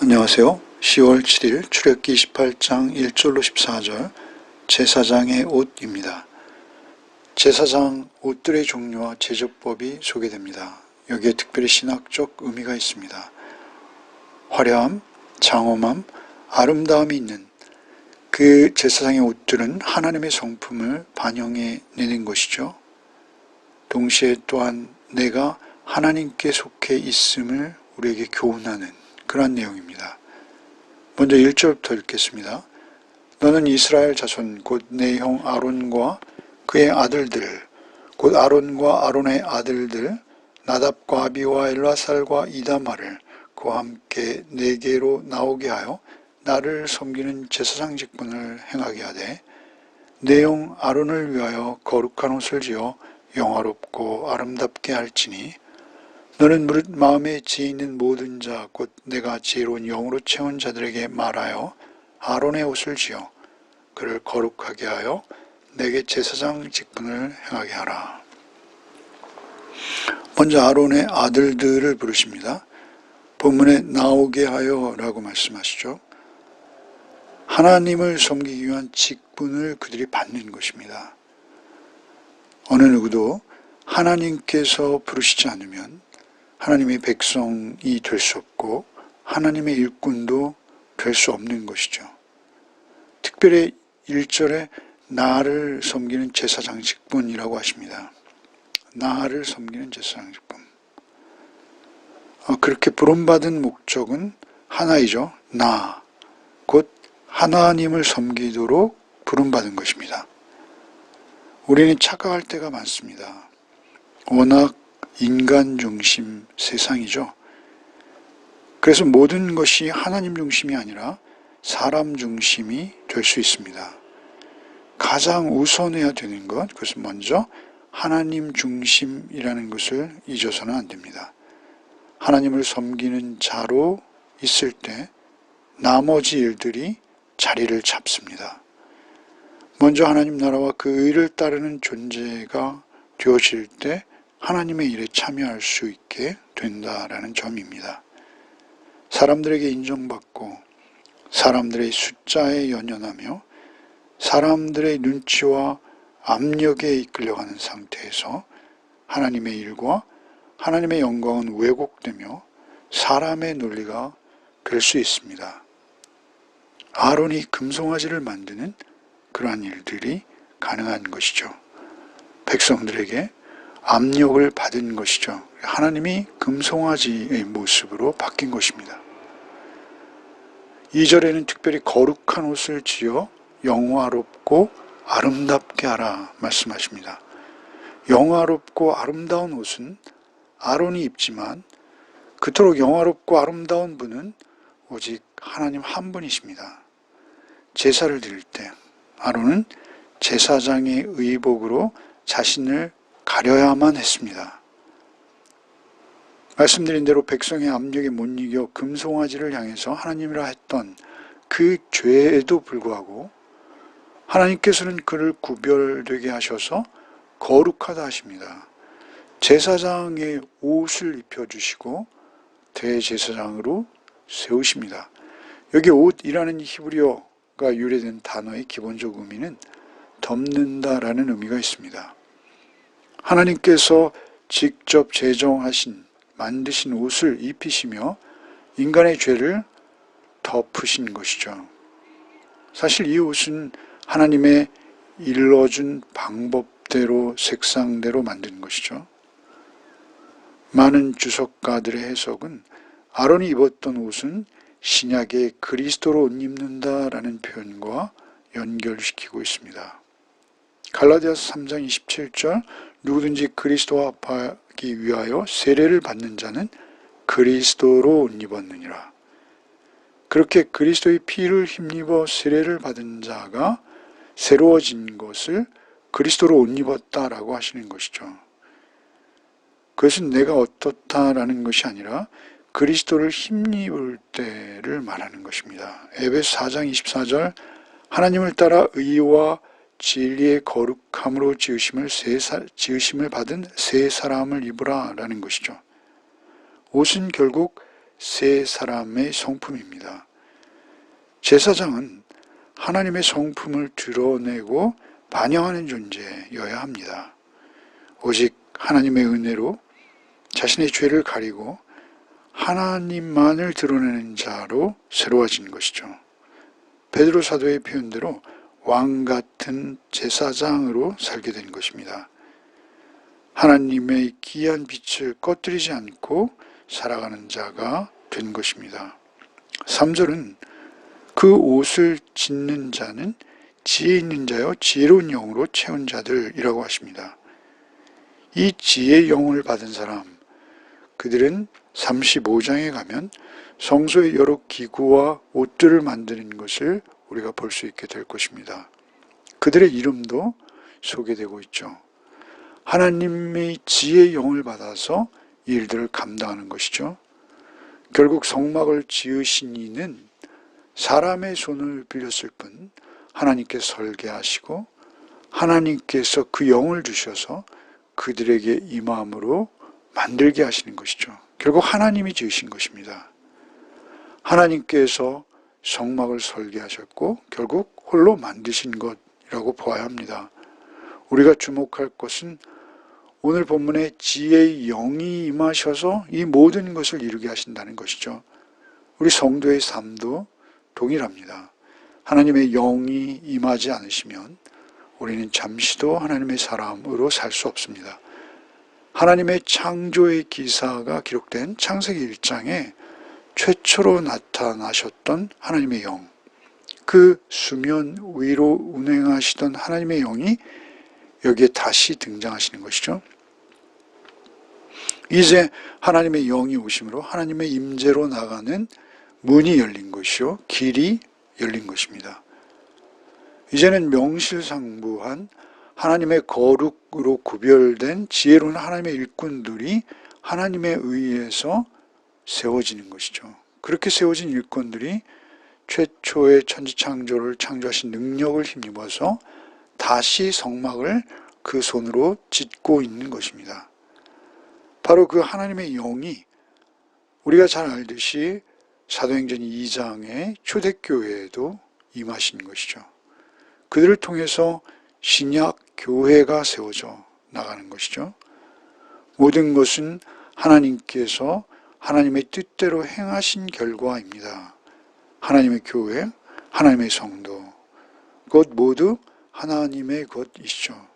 안녕하세요. 10월 7일 출애굽기 28장 1절로 14절 제사장의 옷입니다. 제사장 옷들의 종류와 제조법이 소개됩니다. 여기에 특별히 신학적 의미가 있습니다. 화려함, 장엄함, 아름다움이 있는 그 제사장의 옷들은 하나님의 성품을 반영해내는 것이죠. 동시에 또한 내가 하나님께 속해 있음을 우리에게 교훈하는 그러한 내용입니다. 먼저 1절부터 읽겠습니다. 너는 이스라엘 자손 곧 내 형 아론과 그의 아들들 곧 아론과 아론의 아들들 나답과 아비와 엘라살과 이다마를 그와 함께 내게로 나오게 하여 나를 섬기는 제사장 직분을 행하게 하되 내 형 아론을 위하여 거룩한 옷을 지어 영화롭고 아름답게 할지니 너는 무릇 마음에 지혜 있는 모든 자 곧 내가 지혜로운 영으로 채운 자들에게 말하여 아론의 옷을 지어 그를 거룩하게 하여 내게 제사장 직분을 행하게 하라. 먼저 아론의 아들들을 부르십니다. 본문에 나오게 하여 라고 말씀하시죠. 하나님을 섬기기 위한 직분을 그들이 받는 것입니다. 어느 누구도 하나님께서 부르시지 않으면 하나님의 백성이 될 수 없고 하나님의 일꾼도 될 수 없는 것이죠. 특별히 1절에 나를 섬기는 제사장 직분이라고 하십니다. 나를 섬기는 제사장 직분. 그렇게 부름받은 목적은 하나이죠. 나, 곧 하나님을 섬기도록 부름받은 것입니다. 우리는 착각할 때가 많습니다. 워낙 인간 중심 세상이죠. 그래서 모든 것이 하나님 중심이 아니라 사람 중심이 될 수 있습니다. 가장 우선해야 되는 것, 그것은 먼저 하나님 중심이라는 것을 잊어서는 안 됩니다. 하나님을 섬기는 자로 있을 때 나머지 일들이 자리를 잡습니다. 먼저 하나님 나라와 그 의를 따르는 존재가 되어질 때 하나님의 일에 참여할 수 있게 된다라는 점입니다. 사람들에게 인정받고 사람들의 숫자에 연연하며 사람들의 눈치와 압력에 이끌려가는 상태에서 하나님의 일과 하나님의 영광은 왜곡되며 사람의 논리가 될 수 있습니다. 아론이 금송아지를 만드는 그러한 일들이 가능한 것이죠. 백성들에게 압력을 받은 것이죠. 하나님이 금송아지의 모습으로 바뀐 것입니다. 2절에는 특별히 거룩한 옷을 지어 영화롭고 아름답게 하라 말씀하십니다. 영화롭고 아름다운 옷은 아론이 입지만 그토록 영화롭고 아름다운 분은 오직 하나님 한 분이십니다. 제사를 드릴 때 아론은 제사장의 의복으로 자신을 가려야만 했습니다. 말씀드린 대로 백성의 압력에 못 이겨 금송아지를 향해서 하나님이라 했던 그 죄에도 불구하고 하나님께서는 그를 구별되게 하셔서 거룩하다 하십니다. 제사장의 옷을 입혀주시고 대제사장으로 세우십니다. 여기 옷이라는 히브리어가 유래된 단어의 기본적 의미는 덮는다라는 의미가 있습니다. 하나님께서 직접 제정하신 만드신 옷을 입히시며 인간의 죄를 덮으신 것이죠. 사실 이 옷은 하나님의 일러준 방법대로 색상대로 만든 것이죠. 많은 주석가들의 해석은 아론이 입었던 옷은 신약의 그리스도로 옷 입는다라는 표현과 연결시키고 있습니다. 갈라디아서 3장 27절 누구든지 그리스도와 합하기 위하여 세례를 받는 자는 그리스도로 옷 입었느니라. 그렇게 그리스도의 피를 힘입어 세례를 받은 자가 새로워진 것을 그리스도로 옷 입었다라고 하시는 것이죠. 그것은 내가 어떻다라는 것이 아니라 그리스도를 힘입을 때를 말하는 것입니다. 에베소 4장 24절 하나님을 따라 의와 진리의 거룩함으로 지으심을 받은 새 사람을 입으라 라는 것이죠. 옷은 결국 세 사람의 성품입니다. 제사장은 하나님의 성품을 드러내고 반영하는 존재여야 합니다. 오직 하나님의 은혜로 자신의 죄를 가리고 하나님만을 드러내는 자로 새로워진 것이죠. 베드로 사도의 표현대로 왕 같은 제사장으로 살게 된 것입니다. 하나님의 귀한 빛을 꺼뜨리지 않고 살아가는 자가 된 것입니다. 3절은 그 옷을 짓는 자는 지혜 있는 자여 지혜로운 영으로 채운 자들이라고 하십니다. 이 지혜의 영을 받은 사람, 그들은 35장에 가면 성소의 여러 기구와 옷들을 만드는 것을 우리가 볼 수 있게 될 것입니다. 그들의 이름도 소개되고 있죠. 하나님의 지혜의 영을 받아서 이 일들을 감당하는 것이죠. 결국 성막을 지으신 이는 사람의 손을 빌렸을 뿐 하나님께 설계하시고 하나님께서 그 영을 주셔서 그들에게 임함으로 만들게 하시는 것이죠. 결국 하나님이 지으신 것입니다. 하나님께서 성막을 설계하셨고 결국 홀로 만드신 것이라고 보아야 합니다. 우리가 주목할 것은 오늘 본문에 지혜의 영이 임하셔서 이 모든 것을 이루게 하신다는 것이죠. 우리 성도의 삶도 동일합니다. 하나님의 영이 임하지 않으시면 우리는 잠시도 하나님의 사람으로 살 수 없습니다. 하나님의 창조의 기사가 기록된 창세기 1장에 최초로 나타나셨던 하나님의 영, 그 수면 위로 운행하시던 하나님의 영이 여기에 다시 등장하시는 것이죠. 이제 하나님의 영이 오심으로 하나님의 임재로 나가는 문이 열린 것이요, 길이 열린 것입니다. 이제는 명실상부한 하나님의 거룩으로 구별된 지혜로운 하나님의 일꾼들이 하나님에 의해서 세워지는 것이죠. 그렇게 세워진 일꾼들이 최초의 천지창조를 창조하신 능력을 힘입어서 다시 성막을 그 손으로 짓고 있는 것입니다. 바로 그 하나님의 영이 우리가 잘 알듯이 사도행전 2장의 초대교회에도 임하신 것이죠. 그들을 통해서 신약 교회가 세워져 나가는 것이죠. 모든 것은 하나님께서 하나님의 뜻대로 행하신 결과입니다. 하나님의 교회, 하나님의 성도, 그것 모두 하나님의 것이죠.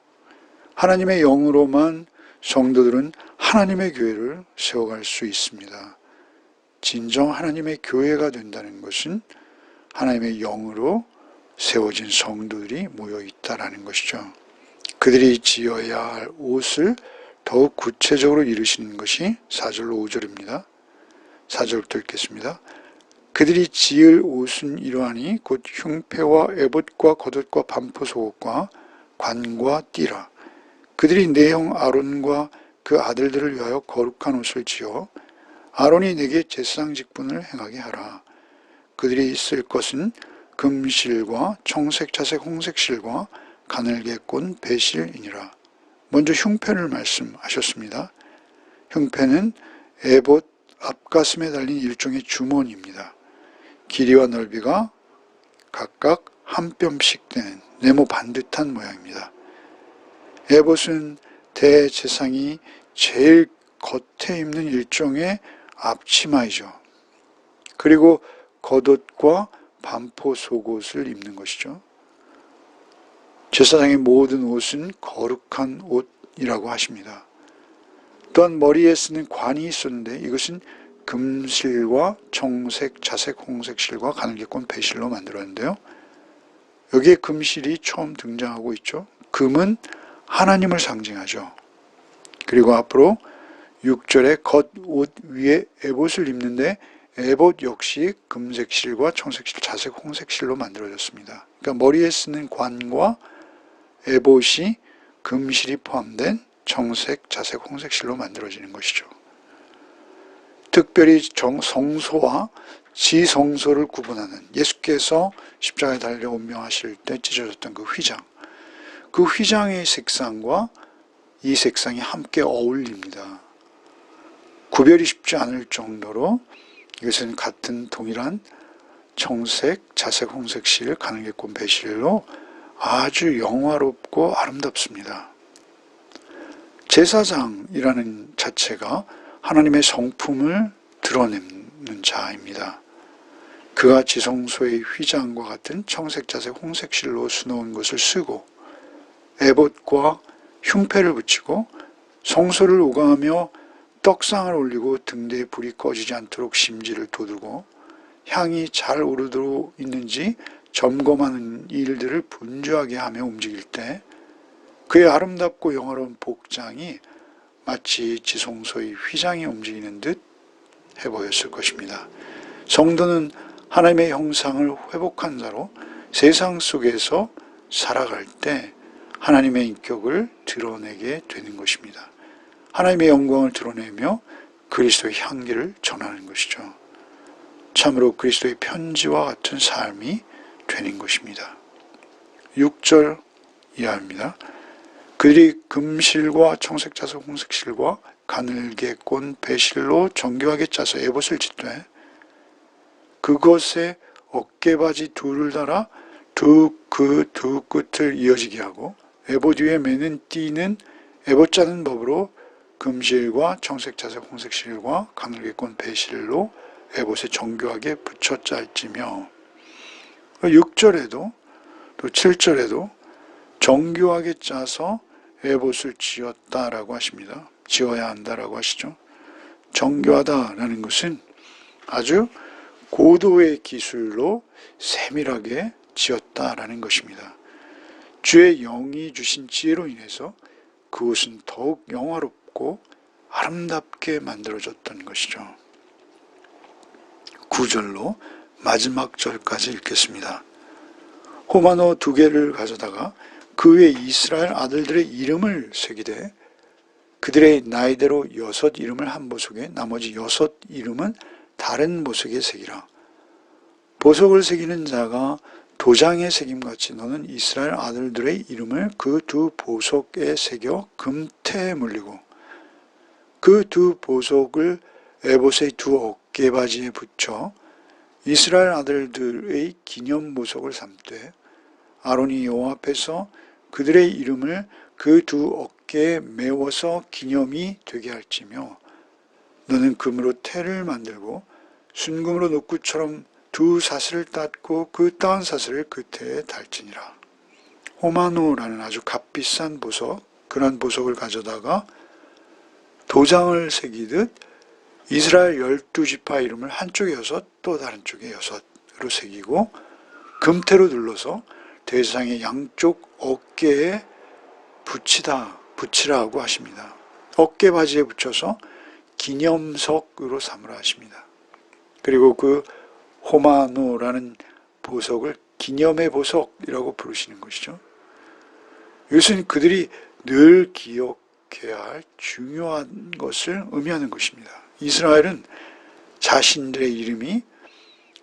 하나님의 영으로만 성도들은 하나님의 교회를 세워갈 수 있습니다. 진정 하나님의 교회가 된다는 것은 하나님의 영으로 세워진 성도들이 모여 있다라는 것이죠. 그들이 지어야 할 옷을 더욱 구체적으로 이루시는 것이 4절로 5절입니다. 4절부터 읽겠습니다. 그들이 지을 옷은 이러하니 곧 흉패와 에봇과 겉옷과 반포 속옷과 관과 띠라. 그들이 내 형 아론과 그 아들들을 위하여 거룩한 옷을 지어 아론이 내게 제사장 직분을 행하게 하라. 그들이 쓸 것은 금실과 청색, 자색, 홍색 실과 가늘게 꼰 배실이니라. 먼저 흉패를 말씀하셨습니다. 흉패는 에봇 앞가슴에 달린 일종의 주머니입니다. 길이와 넓이가 각각 한 뼘씩 되는 네모 반듯한 모양입니다. 에봇은 대제사장이 제일 겉에 입는 일종의 앞치마이죠. 그리고 겉옷과 반포 속옷을 입는 것이죠. 제사장의 모든 옷은 거룩한 옷이라고 하십니다. 또한 머리에 쓰는 관이 있었는데 이것은 금실과 청색, 자색, 홍색 실과 가늘게 꼰 배실로 만들었는데요. 여기에 금실이 처음 등장하고 있죠. 금은 하나님을 상징하죠. 그리고 앞으로 6절에 겉옷 위에 에봇을 입는데 에봇 역시 금색 실과 청색 실, 자색, 홍색 실로 만들어졌습니다. 그러니까 머리에 쓰는 관과 에봇이 금실이 포함된 청색, 자색, 홍색 실로 만들어지는 것이죠. 특별히 성소와 지성소를 구분하는 예수께서 십자가에 달려 운명하실 때 찢어졌던 그 휘장, 그 휘장의 색상과 이 색상이 함께 어울립니다. 구별이 쉽지 않을 정도로 이것은 같은 동일한 청색, 자색, 홍색 실, 가늘게꼰 배실로 아주 영화롭고 아름답습니다. 제사장이라는 자체가 하나님의 성품을 드러내는 자입니다. 그가 지성소의 휘장과 같은 청색, 자색, 홍색 실로 수놓은 것을 쓰고 에봇과 흉패를 붙이고 성소를 오가며 떡상을 올리고 등대에 불이 꺼지지 않도록 심지를 돋우고 향이 잘 오르도록 있는지 점검하는 일들을 분주하게 하며 움직일 때 그의 아름답고 영화로운 복장이 마치 지성소의 휘장이 움직이는 듯 해보였을 것입니다. 성도는 하나님의 형상을 회복한 자로 세상 속에서 살아갈 때 하나님의 인격을 드러내게 되는 것입니다. 하나님의 영광을 드러내며 그리스도의 향기를 전하는 것이죠. 참으로 그리스도의 편지와 같은 삶이 되는 것입니다. 6절 이하입니다. 그들이 금실과 청색, 자색, 홍색 실과 가늘게꼰 배실로 정교하게 짜서 에봇을 짓되 그것에 어깨바지 둘을 달아 두 끝을 이어지게 하고 에봇 위에 매는 띠는 에봇 짜는 법으로 금실과 청색, 자색, 홍색 실과 가늘게꼰 배실로 에봇에 정교하게 붙여 짤지며 6절에도 또 7절에도 정교하게 짜서 에봇을 지었다라고 하십니다. 지어야 한다라고 하시죠. 정교하다라는 것은 아주 고도의 기술로 세밀하게 지었다라는 것입니다. 주의 영이 주신 지혜로 인해서 그것은 더욱 영화롭고 아름답게 만들어졌던 것이죠. 9절로 마지막 절까지 읽겠습니다. 호마노 2개를 가져다가 그 위에 이스라엘 아들들의 이름을 새기되 그들의 나이대로 6 이름을 한 보석에 나머지 6 이름은 다른 보석에 새기라. 보석을 새기는 자가 도장에 새김같이 너는 이스라엘 아들들의 이름을 그 2 보석에 새겨 금태에 물리고 그 2 보석을 에봇의 2 어깨바지에 붙여 이스라엘 아들들의 기념 보석을 삼되 아론이 여호와 앞에서 그들의 이름을 그 2 어깨에 메워서 기념이 되게 할지며 너는 금으로 태를 만들고 순금으로 녹구처럼 2 사슬을 땄고 그 따은 사슬을 그 태에 달지니라. 호마노라는 아주 값비싼 보석, 그런 보석을 가져다가 도장을 새기듯 이스라엘 12지파 이름을 한쪽에 6, 또 다른 쪽에 6으로 새기고 금태로 눌러서 대상의 양쪽 어깨에 붙이라고 하십니다. 어깨바지에 붙여서 기념석으로 삼으라 하십니다. 그리고 그 호마노라는 보석을 기념의 보석이라고 부르시는 것이죠. 이것은 그들이 늘 기억해야 할 중요한 것을 의미하는 것입니다. 이스라엘은 자신들의 이름이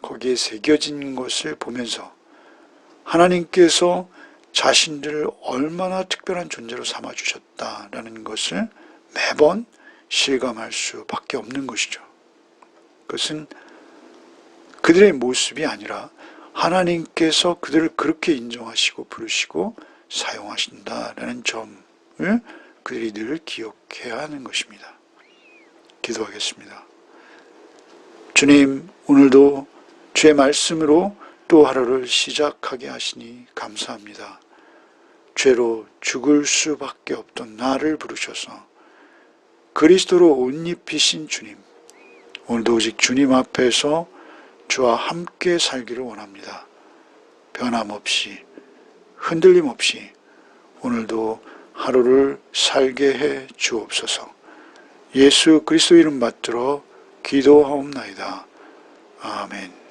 거기에 새겨진 것을 보면서 하나님께서 자신들을 얼마나 특별한 존재로 삼아주셨다라는 것을 매번 실감할 수밖에 없는 것이죠. 그것은 그들의 모습이 아니라 하나님께서 그들을 그렇게 인정하시고 부르시고 사용하신다라는 점을 그들이 늘 기억해야 하는 것입니다. 기도하겠습니다. 주님, 오늘도 주의 말씀으로 또 하루를 시작하게 하시니 감사합니다. 죄로 죽을 수밖에 없던 나를 부르셔서 그리스도로 옷 입히신 주님, 오늘도 오직 주님 앞에서 주와 함께 살기를 원합니다. 변함없이, 흔들림 없이 오늘도 하루를 살게 해 주옵소서. 예수 그리스도 이름 받들어 기도하옵나이다. 아멘.